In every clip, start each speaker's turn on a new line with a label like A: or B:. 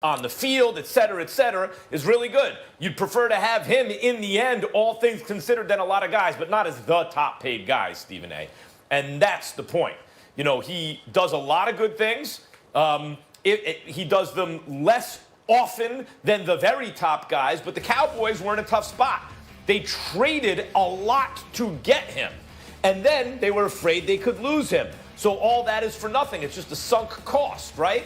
A: on the field, et cetera, is really good. You'd prefer to have him in the end, all things considered, than a lot of guys, but not as the top paid guy, Stephen A. And that's the point. You know, he does a lot of good things. He does them less often than the very top guys, but the Cowboys were in a tough spot. They traded a lot to get him, and then they were afraid they could lose him. So all that is for nothing. It's just a sunk cost, right?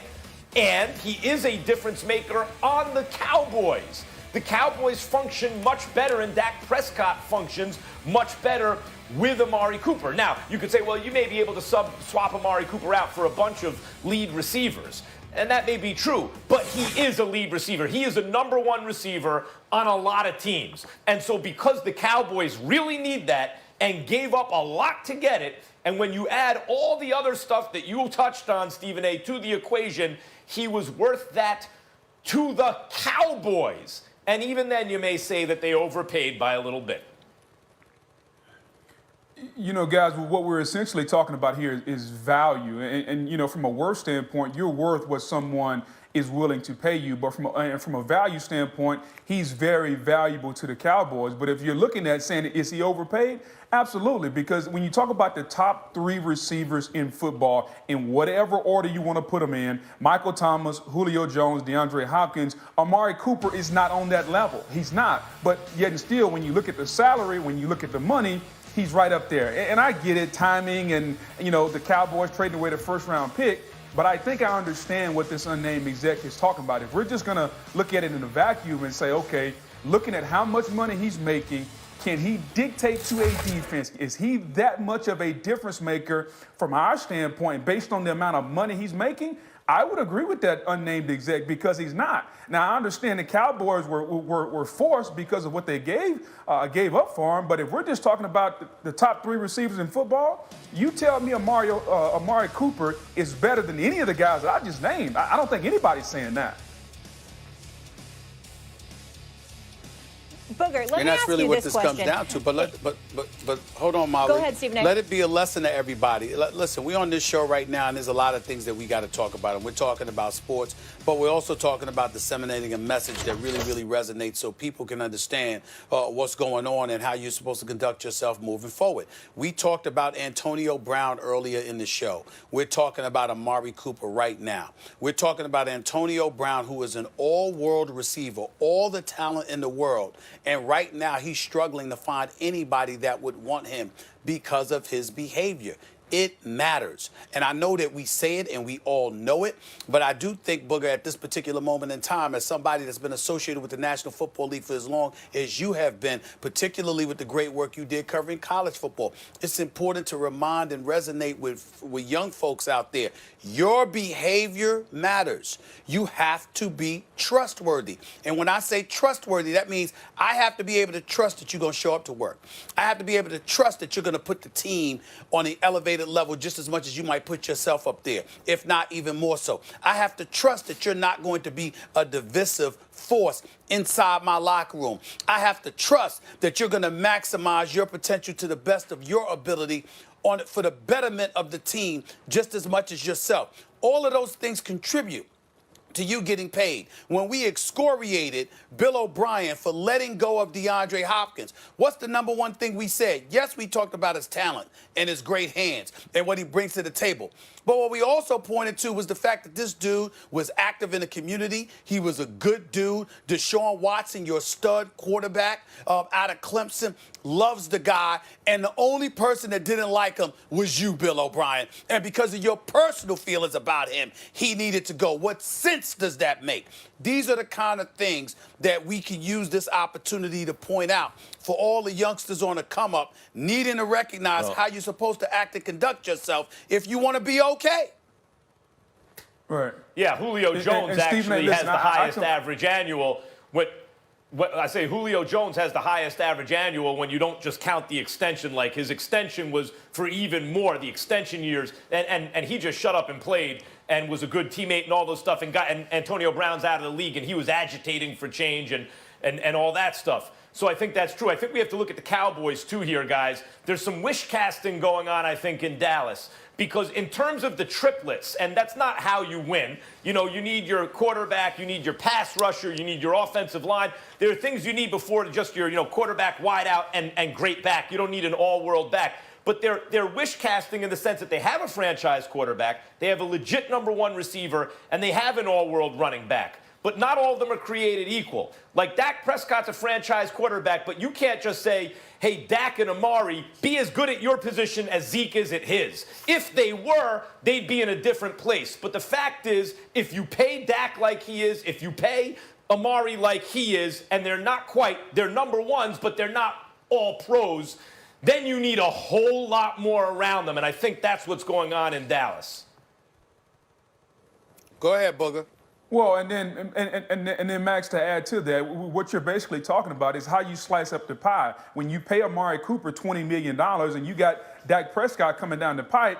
A: And he is a difference maker on the Cowboys. The Cowboys function much better, and Dak Prescott functions much better with Amari Cooper. Now, you could say, well, you may be able to swap Amari Cooper out for a bunch of lead receivers. And that may be true, but he is a lead receiver. He is a number one receiver on a lot of teams. And so because the Cowboys really need that and gave up a lot to get it, and when you add all the other stuff that you touched on, Stephen A., to the equation, he was worth that to the Cowboys. And even then, you may say that they overpaid by a little bit.
B: You know, guys, what we're essentially talking about here is value. And you know, from a worth standpoint, you're worth what someone is willing to pay you. But from a value standpoint, he's very valuable to the Cowboys. But if you're looking at saying, is he overpaid? Absolutely, because when you talk about the top three receivers in football, in whatever order you want to put them in, Michael Thomas, Julio Jones, DeAndre Hopkins, Amari Cooper is not on that level. He's not. But yet and still, when you look at the salary, when you look at the money, he's right up there. And I get it, timing and, you know, the Cowboys trading away the first-round pick. But I think I understand what this unnamed exec is talking about. If we're just going to look at it in a vacuum and say, okay, looking at how much money he's making, can he dictate to a defense? Is he that much of a difference maker from our standpoint based on the amount of money he's making? I would agree with that unnamed exec because he's not. Now, I understand the Cowboys were forced because of what they gave up for him, but if we're just talking about the top three receivers in football, you tell me Amari Cooper is better than any of the guys that I just named. I don't think anybody's saying that.
C: Booger, let
D: and
C: me
D: that's
C: ask
D: really
C: you
D: what
C: this
D: this
C: question.
D: comes down to. But hold on, Molly.
C: Go ahead, Stephen A.
D: Let it be a lesson to everybody. Listen, we're on this show right now, and there's a lot of things that we got to talk about. And we're talking about sports, but we're also talking about disseminating a message that really, really resonates so people can understand what's going on and how you're supposed to conduct yourself moving forward. We talked about Antonio Brown earlier in the show. We're talking about Amari Cooper right now. We're talking about Antonio Brown, who is an all-world receiver, all the talent in the world. And right now, he's struggling to find anybody that would want him because of his behavior. It matters. And I know that we say it and we all know it, but I do think, Booger, at this particular moment in time, as somebody that's been associated with the National Football League for as long as you have been, particularly with the great work you did covering college football, it's important to remind and resonate with young folks out there. Your behavior matters. You have to be trustworthy. And when I say trustworthy, that means I have to be able to trust that you're going to show up to work. I have to be able to trust that you're going to put the team on the elevated level just as much as you might put yourself up there, if not even more so. I have to trust that you're not going to be a divisive force inside my locker room. I have to trust that you're going to maximize your potential to the best of your ability for the betterment of the team just as much as yourself. All of those things contribute to you getting paid. When we excoriated Bill O'Brien for letting go of DeAndre Hopkins, what's the number one thing we said? Yes, we talked about his talent and his great hands and what he brings to the table. But what we also pointed to was the fact that this dude was active in the community. He was a good dude. Deshaun Watson, your stud quarterback out of Clemson, loves the guy. And the only person that didn't like him was you, Bill O'Brien. And because of your personal feelings about him, he needed to go. What sense does that make? These are the kind of things that we can use this opportunity to point out for all the youngsters on the come up, needing to recognize how you're supposed to act and conduct yourself if you want to be okay.
B: Right.
A: Yeah, Julio Jones actually has the highest average annual. What I say, Julio Jones has the highest average annual when you don't just count the extension. Like, his extension was for even more, the extension years, and he just shut up and played and was a good teammate and all those stuff, and Antonio Brown's out of the league, and he was agitating for change, and and all that stuff. So I think that's true. I think we have to look at the Cowboys, too, here, guys. There's some wish casting going on, I think, in Dallas. Because in terms of the triplets, and that's not how you win, you need your quarterback, you need your pass rusher, you need your offensive line. There are things you need before just your quarterback wide out and great back. You don't need an all-world back. But they're wish casting in the sense that they have a franchise quarterback, they have a legit number one receiver, and they have an all-world running back. But not all of them are created equal. Like Dak Prescott's a franchise quarterback, but you can't just say, hey, Dak and Amari, be as good at your position as Zeke is at his. If they were, they'd be in a different place. But the fact is, if you pay Dak like he is, if you pay Amari like he is, and they're number ones, but they're not all pros, then you need a whole lot more around them. And I think that's what's going on in Dallas.
D: Go ahead, Booger.
B: Well, and then Max, to add to that, what you're basically talking about is how you slice up the pie. When you pay Amari Cooper $20 million and you got Dak Prescott coming down the pipe,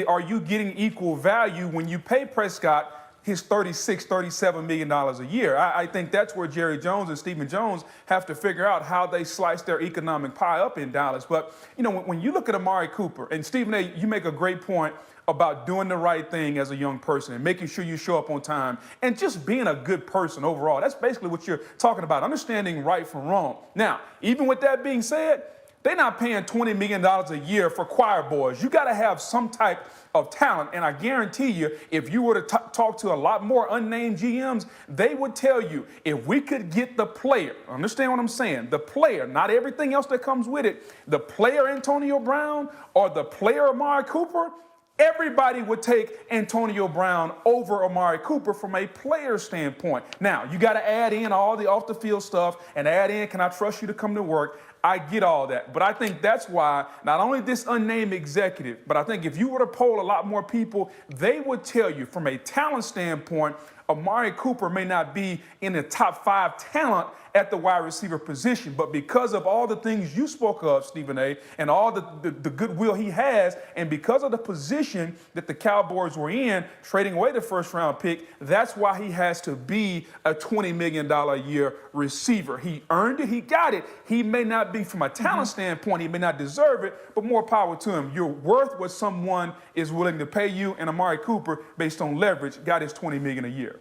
B: are you getting equal value when you pay Prescott his $37 million a year? I think that's where Jerry Jones and Stephen Jones have to figure out how they slice their economic pie up in Dallas. But, when you look at Amari Cooper, and Stephen A., you make a great point about doing the right thing as a young person and making sure you show up on time and just being a good person overall. That's basically what you're talking about, understanding right from wrong. Now, even with that being said, they're not paying $20 million a year for choir boys. You got to have some type of talent, and I guarantee you, if you were to talk to a lot more unnamed GMs, they would tell you, if we could get the player, understand what I'm saying, the player, not everything else that comes with it, the player Antonio Brown or the player Amari Cooper, everybody would take Antonio Brown over Amari Cooper from a player standpoint. Now, you got to add in all the off-the-field stuff and add in, can I trust you to come to work? I get all that. But I think that's why not only this unnamed executive, but I think if you were to poll a lot more people, they would tell you from a talent standpoint, Amari Cooper may not be in the top 5 talent at the wide receiver position, but because of all the things you spoke of, Stephen A., and all the goodwill he has, and because of the position that the Cowboys were in, trading away the first-round pick, that's why he has to be a $20 million a year receiver. He earned it. He got it. He may not be, from a talent standpoint, he may not deserve it, but more power to him. You're worth what someone is willing to pay you, and Amari Cooper, based on leverage, got his $20 million a year.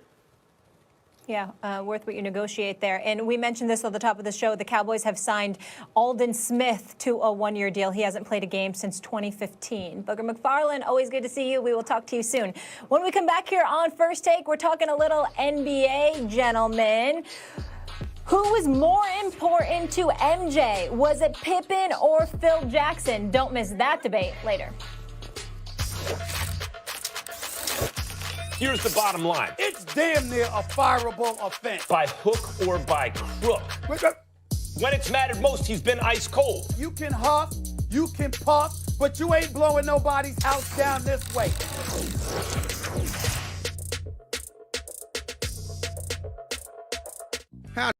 C: Yeah, worth what you negotiate there. And we mentioned this at the top of the show. The Cowboys have signed Aldon Smith to a one-year deal. He hasn't played a game since 2015. Booger McFarland, always good to see you. We will talk to you soon. When we come back here on First Take, we're talking a little NBA, gentlemen. Who was more important to MJ? Was it Pippen or Phil Jackson? Don't miss that debate later.
A: Here's the bottom line.
D: It's damn near a fireable offense.
A: By hook or by crook. When it's mattered most, he's been ice cold.
D: You can huff, you can puff, but you ain't blowing nobody's house down this way.